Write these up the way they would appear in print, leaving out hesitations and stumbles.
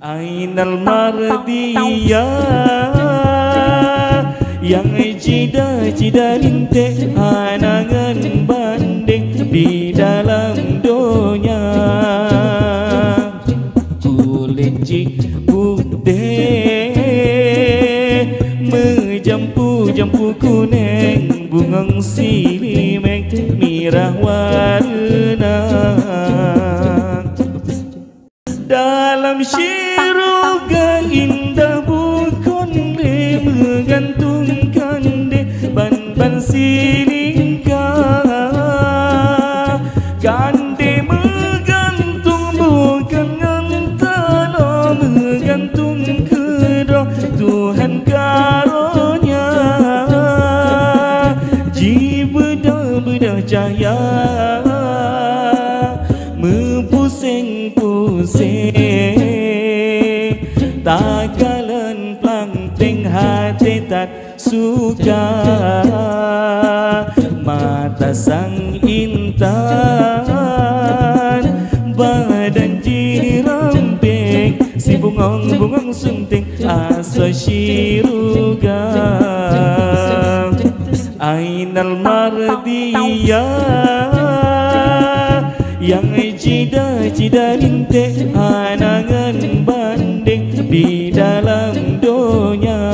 Ainal Mardiya yang cida-cida lintik anangan banding di dalam dunia. Kulit putih menjampu kuning, bungang silimeng merah warna. Dalam syurga indah bukan le menggantungkan de ban silingka, kan de menggantung bukan ngantalo menggantung kedoh Tuhan karunia. Jibedah cahaya pusing-pusing, takalan plangting hati tak suka. Mata sang intan, badan jiramping, si bungang sunting asa syiruga. Ainal Mardiya yang cida-cida lintik anangan banding di dalam dunia.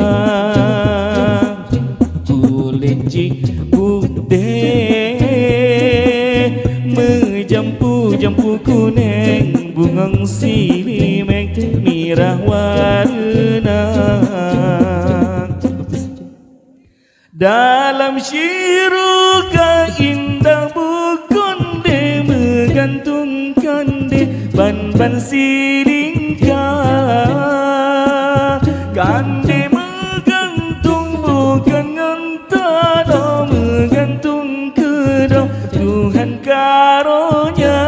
Kulit putih menjampu kuning, bungang silimeng merah warna. Dalam syurga indah bukan de menggantungkan de ban silingka, kan de menggantung bukan ngantalo menggantung kedoh Tuhan karunia.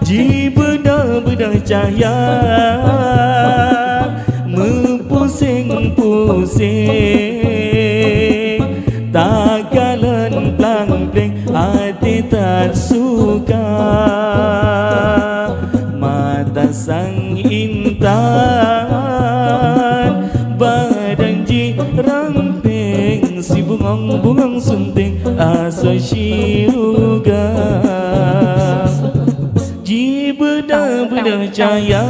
Jibedah cahaya pusing-pusing, takalan plangpling hati tak suka. Mata sang intan, badan jiramping, si bungang sunting asa syiruga. Jibedah cahaya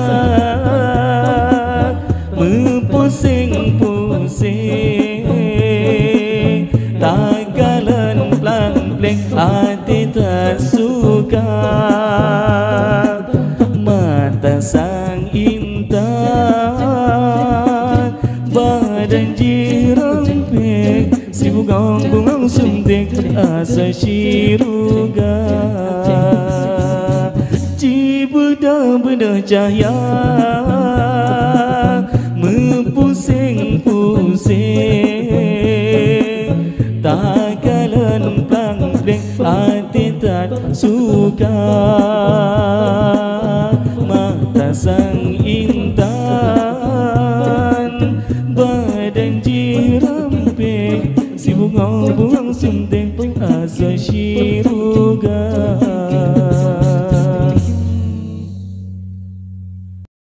pusing-pusing, takalan plangpling hati tak suka. Mata sang intan, badan jiramping, si bungang sunting asa syiruga. Jibedah cahaya pusing-pusing, takalan plangpling hati tak suka. Mata sang intan, badan jiramping, si bungang sunting asa syiruga.